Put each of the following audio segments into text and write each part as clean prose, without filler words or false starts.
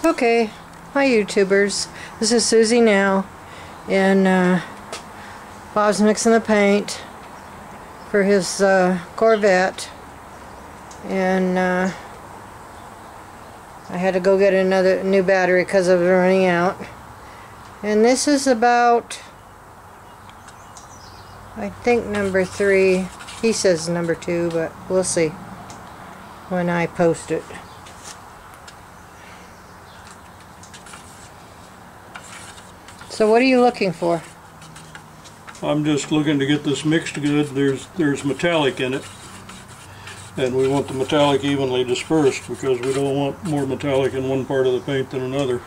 Okay, hi YouTubers. This is Susie now, and Bob's mixing the paint for his Corvette, and I had to go get another new battery because of it running out. And this is about, I think, number 3. He says number 2, but we'll see when I post it. So what are you looking for? I'm just looking to get this mixed good. There's metallic in it, and we want the metallic evenly dispersed because we don't want more metallic in one part of the paint than another.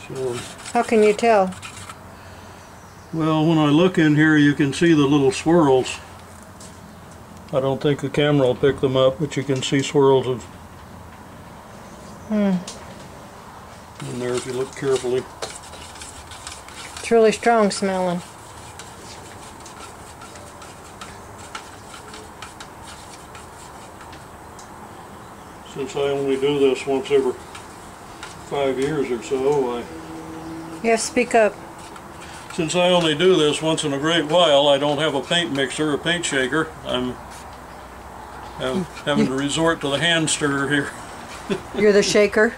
So, how can you tell? well, when I look in here you can see the little swirls. I don't think the camera will pick them up, but you can see swirls of in there if you look carefully. It's really strong smelling. Since I only do this once every 5 years or so, You have to speak up. since I only do this once in a great while, I don't have a paint mixer or paint shaker. I'm having to resort to the hand stirrer here. You're the shaker?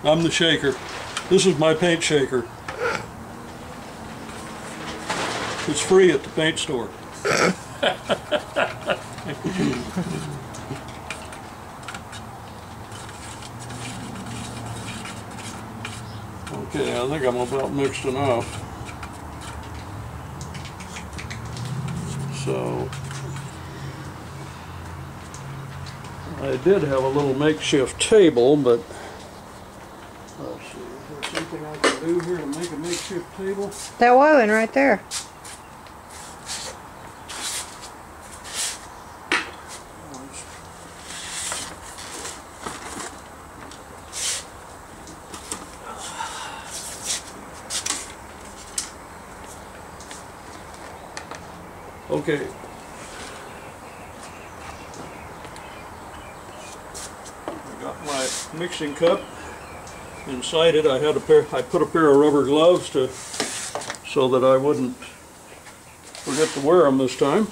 I'm the shaker. This is my paint shaker. It's free at the paint store. Okay, I think I'm about mixed enough. So I did have a little makeshift table, but let's see, is there something I can do here to make a makeshift table? That woven right there. Okay. I got my mixing cup inside it. I put a pair of rubber gloves so that I wouldn't forget to wear them this time.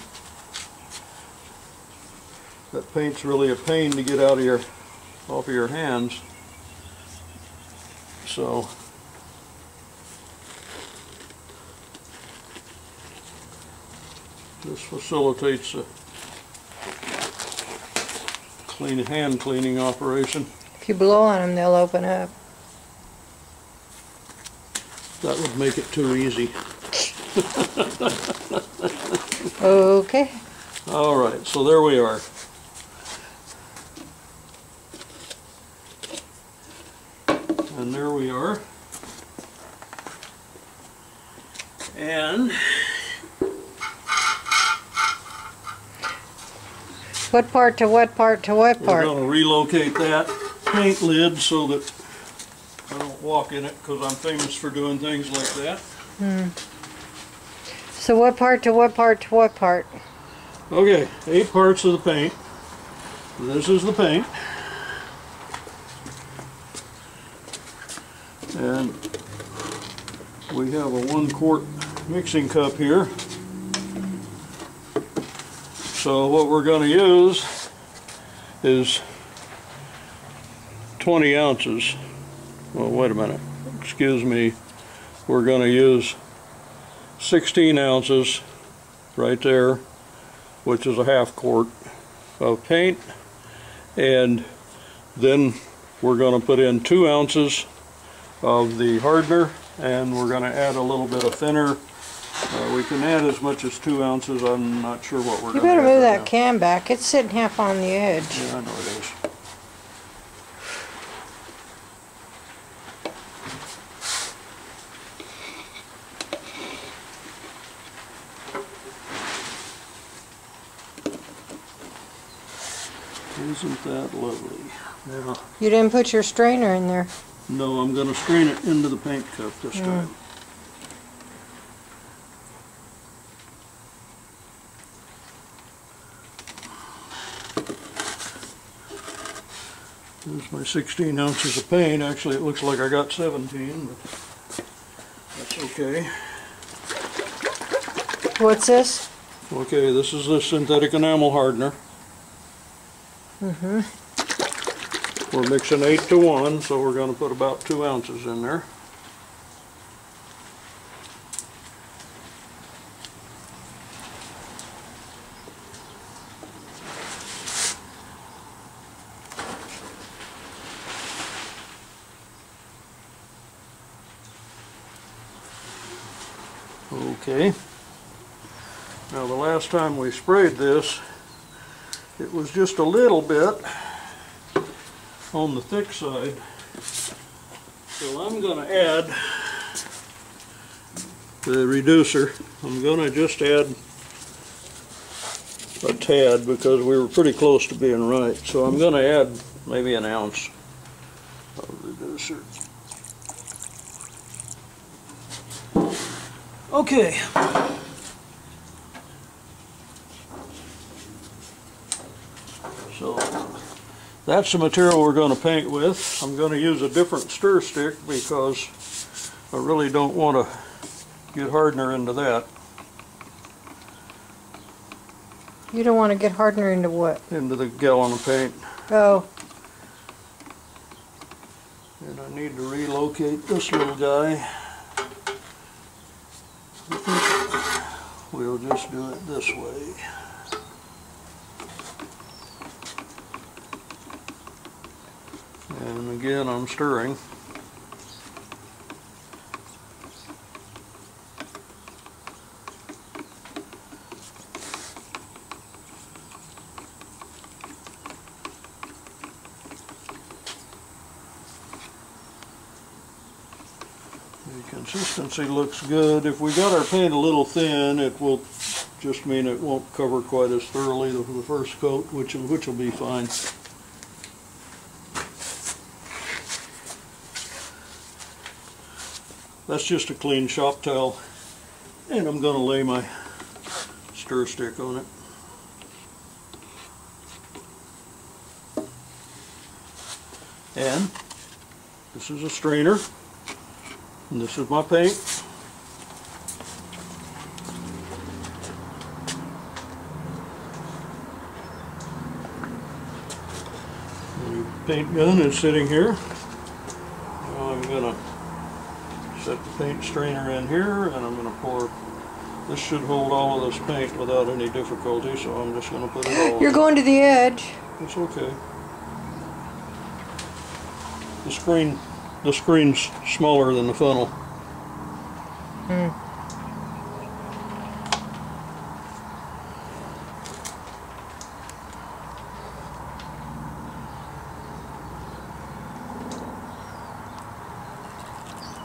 That paint's really a pain to get out of off of your hands. So this facilitates a hand cleaning operation. If you blow on them, they'll open up. That would make it too easy. Okay. All right, so there we are. And there we are. And What part to what part to what we're part? going to relocate that paint lid so that I don't walk in it, because I'm famous for doing things like that. So what part to what part to what part? Okay, 8 parts of the paint. This is the paint. And we have a 1-quart mixing cup here. So what we're going to use is 20 ounces. Well, wait a minute. Excuse me. We're going to use 16 ounces right there, which is a 1/2 quart of paint. And then we're going to put in 2 ounces of the hardener, and we're going to add a little bit of thinner. We can add as much as 2 ounces. I'm not sure what we're going to add. You better move right that now. can back. It's sitting half on the edge. Yeah, I know it is. Isn't that lovely? Yeah. You didn't put your strainer in there. No, I'm going to strain it into the paint cup this time. Here's my 16 ounces of paint. Actually, it looks like I got 17, but that's okay. What's this? Okay, this is the synthetic enamel hardener. We're mixing 8 to 1, so we're going to put about 2 ounces in there. Okay. Now the last time we sprayed this, it was just a little bit on the thick side. So I'm going to add the reducer. I'm going to just add a tad because we were pretty close to being right. So I'm going to add maybe an ounce of reducer. Okay. So that's the material we're going to paint with. I'm going to use a different stir stick because I really don't want to get hardener into that. You don't want to get hardener into what? Into the gallon of paint. Oh. And I need to relocate this little guy. We'll just do it this way. And again, I'm stirring. The consistency looks good. If we got our paint a little thin, it will just mean it won't cover quite as thoroughly the first coat, which will be fine. That's just a clean shop towel, and I'm going to lay my stir stick on it. And this is a strainer, and this is my paint. The paint gun is sitting here. Now I'm going to set the paint strainer in here, and I'm going to pour. This should hold all of this paint without any difficulty, so I'm just going to put it all You're in. going to the edge. It's okay. The screen's smaller than the funnel.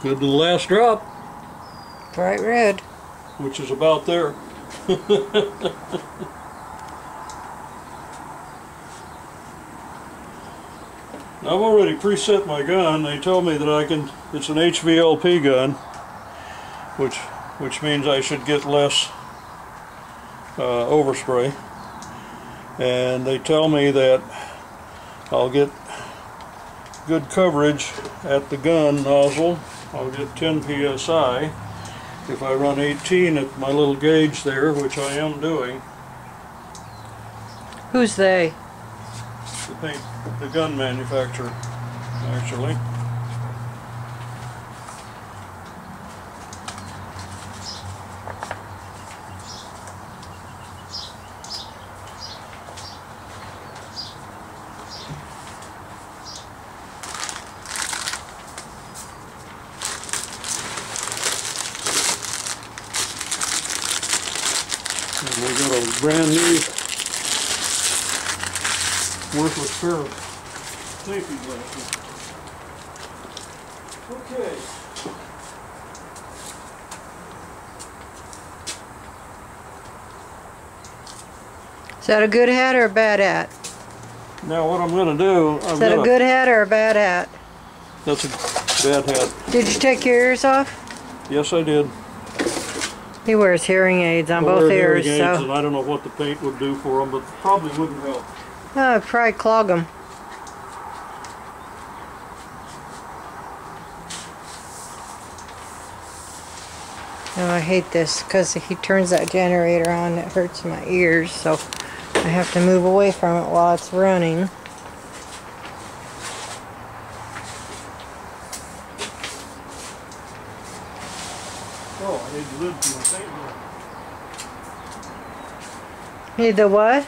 Good to the last drop, Bright red. which is about there. I've already preset my gun. They tell me that I can. It's an HVLP gun, which means I should get less overspray. And they tell me that I'll get good coverage at the gun nozzle. I'll get 10 psi if I run 18 at my little gauge there, which I am doing. Who's they? The gun manufacturer, actually. And we got a brand new worthless pair of safety glasses. Okay. Is that a good hat or a bad hat? Now what I'm going to do, Is that a good hat or a bad hat? That's a bad hat. Did you take your ears off? Yes, I did. He wears hearing aids on I both wear ears, hearing aids, so and I don't know what the paint would do for them, but probably wouldn't help. oh, it'd probably clog them. Oh, I hate this because he turns that generator on. It hurts my ears, so I have to move away from it while it's running. Oh, I need the lid for my paint gun. Need the what?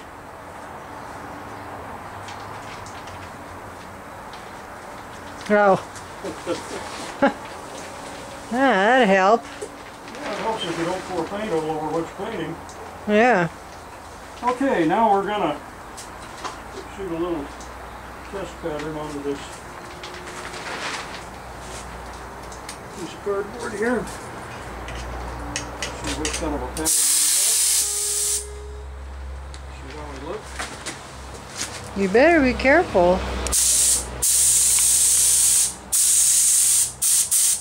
Oh. That'd help. Yeah, it helps if you don't pour paint all over what you're painting. Yeah. Okay, now we're gonna shoot a little test pattern onto this piece of cardboard here. See what kind of a pattern we got. See how we look. You better be careful.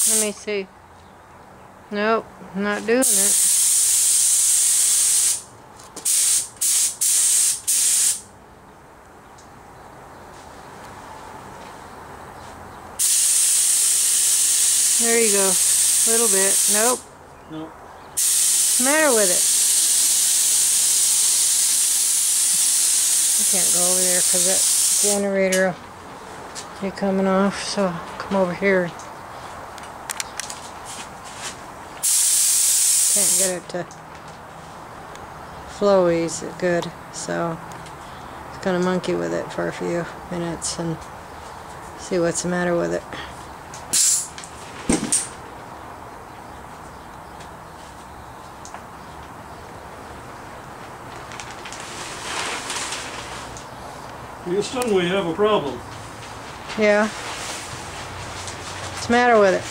Let me see. Nope, not doing it. There you go. A little bit. Nope. No. What's the matter with it? I can't go over there because that generator will be coming off, so I'll come over here. Can't get it to flow easy good, so it's gonna monkey with it for a few minutes and see what's the matter with it. Houston, we have a problem. Yeah. What's the matter with it?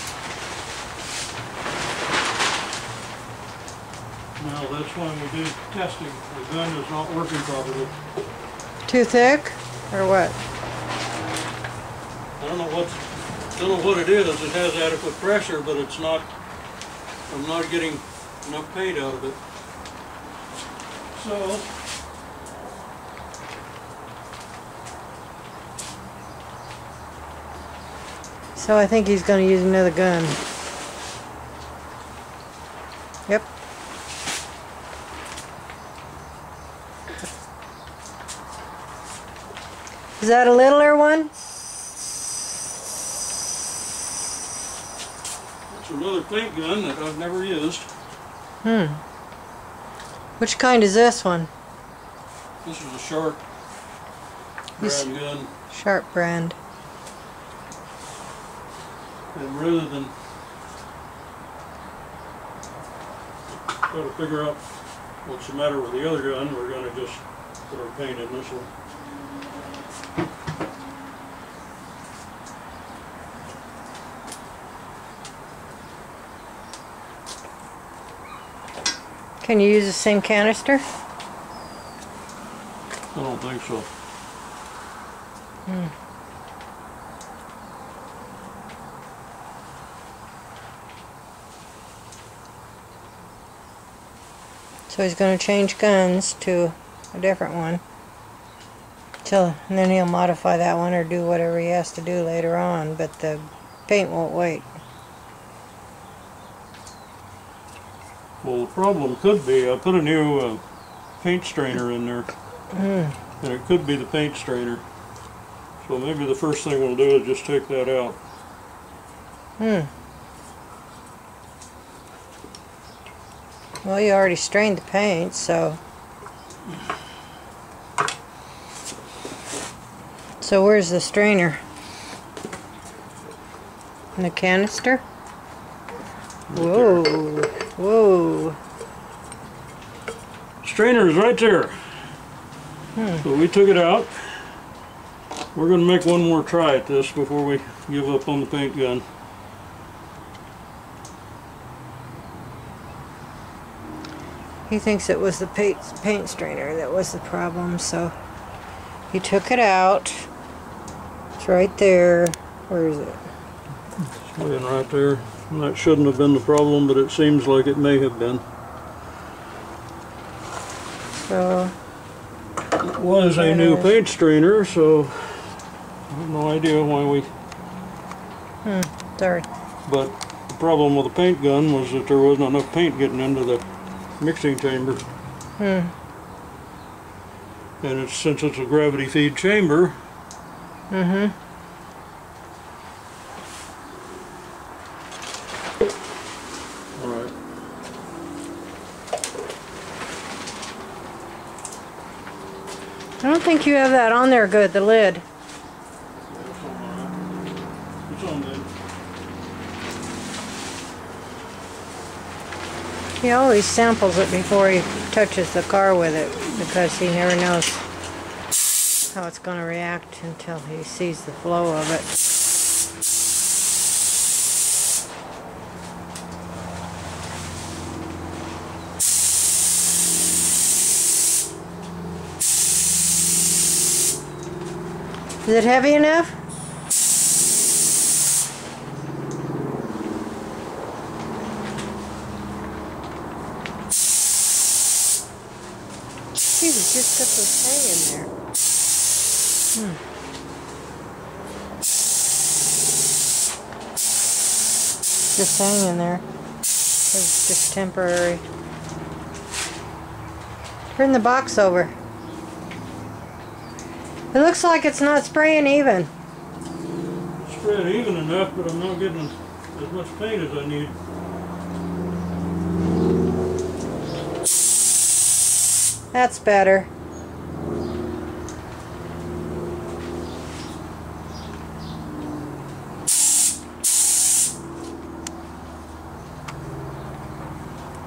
Now that's when we do testing. The gun is not working properly. Too thick? Or what? I don't know what it is. It has adequate pressure, but it's not. I'm not getting enough paint out of it. So I think he's going to use another gun. Yep. Is that a littler one? It's another paint gun that I've never used. Which kind is this one? This is a Sharp brand gun. Sharp brand. And rather than try to figure out what's the matter with the other gun, we're going to just put our paint in this one. Can you use the same canister? I don't think so. So he's going to change guns to a different one. And then he'll modify that one or do whatever he has to do later on, but the paint won't wait. Well, the problem could be I put a new paint strainer in there, and it could be the paint strainer. So maybe the first thing we'll do is just take that out. Well, you already strained the paint, so... So where's the strainer? In the canister? Whoa. Whoa. Strainer is right there. So we took it out. We're going to make one more try at this before we give up on the paint gun. He thinks it was the paint strainer that was the problem, so he took it out. It's right there. Where is it? It's laying right there. And that shouldn't have been the problem, but it seems like it may have been. So it was a new paint strainer, so I have no idea why we... Sorry. But the problem with the paint gun was that there wasn't enough paint getting into the mixing chamber. And since it's a gravity feed chamber, alright. I don't think you have that on there good, the lid. It's on there. He always samples it before he touches the car with it because he never knows how it's going to react until he sees the flow of it. Is it heavy enough? Jesus, just got this hay in there. Just hanging there. It's just temporary. Turn the box over. It looks like it's not spraying even. It's spraying even enough, but I'm not getting as much paint as I need. That's better.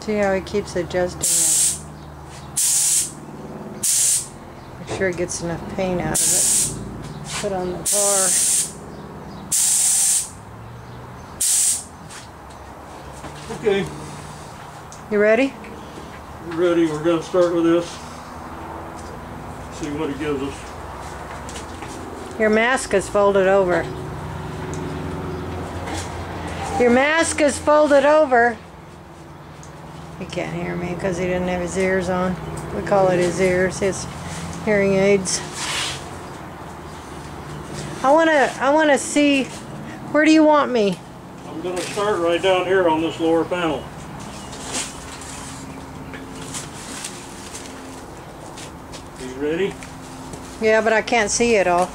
See how he keeps adjusting it. Make sure he gets enough paint out of it. Put on the bar. Okay. You ready? We're ready. We're going to start with this. See what it gives us. Your mask is folded over. Your mask is folded over. He can't hear me because he didn't have his ears on. We call it his ears, his hearing aids. I wanna see, where do you want me? I'm going to start right down here on this lower panel. You ready? Yeah, but I can't see it all.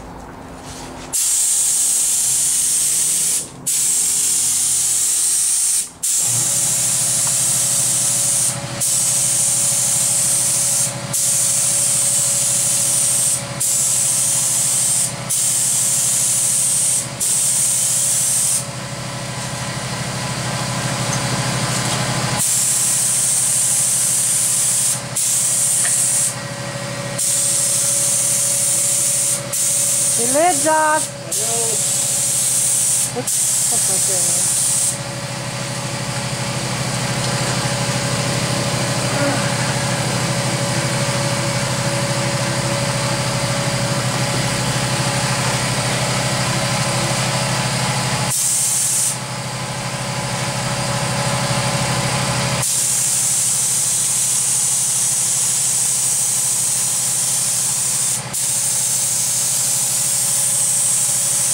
Your lid's off. Oops, that's my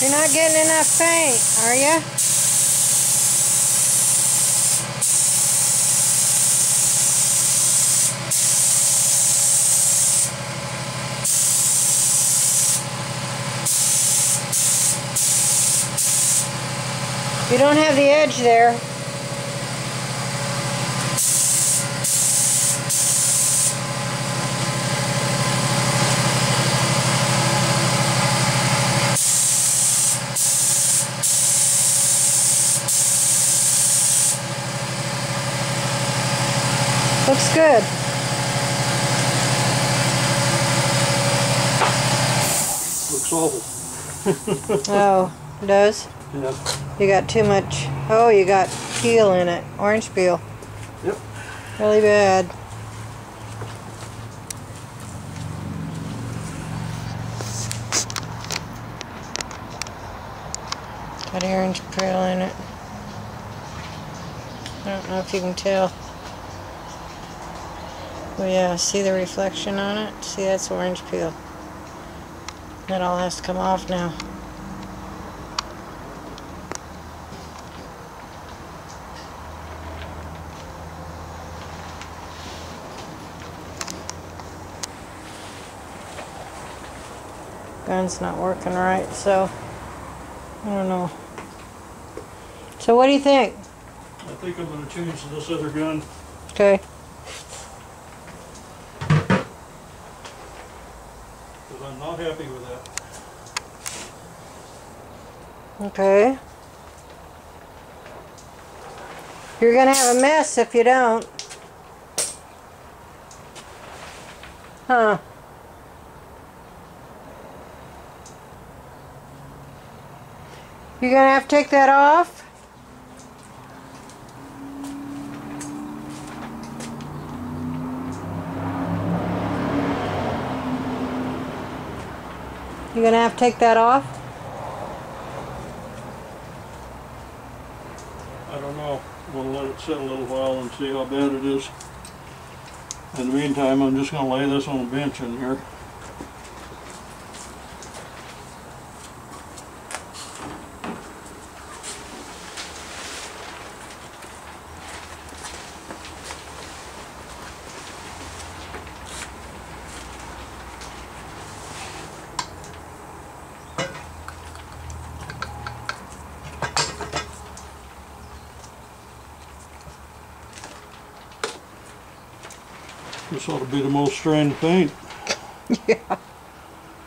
You're not getting enough paint, are you? You don't have the edge there. Looks good. Looks awful. Oh, it does? Yeah. You got too much. Oh, you got peel in it. Orange peel. Yep. Really bad. Got orange peel in it. I don't know if you can tell. Oh yeah, see the reflection on it? See, that's orange peel. That all has to come off now. gun's not working right, so I don't know. So what do you think? I think I'm going to change to this other gun. Okay. Because I'm not happy with that. Okay. You're gonna have a mess if you don't. Huh. You're gonna have to take that off? You're gonna have to take that off? I don't know. We'll let it sit a little while and see how bad it is. In the meantime, I'm just going to lay this on a bench in here. This ought to be the most strained paint Yeah.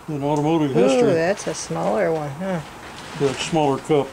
in automotive Ooh, history. that's a smaller one, huh? That smaller cup.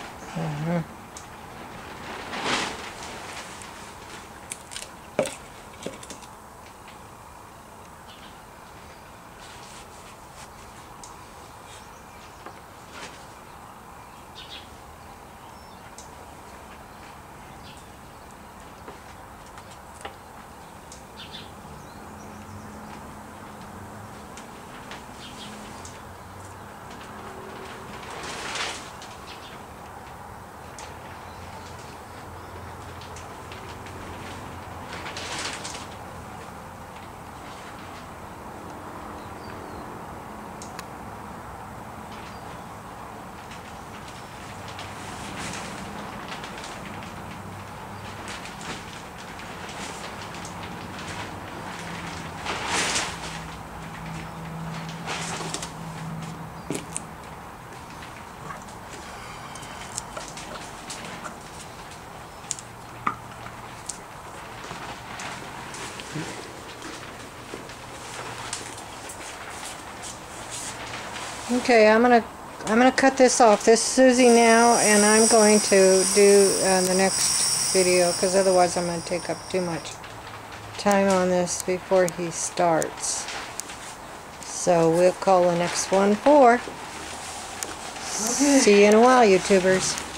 Okay, I'm gonna cut this off. This is susii now, and I'm going to do the next video because otherwise I'm going to take up too much time on this before he starts. So we'll call the next one 4. Okay. See you in a while, YouTubers.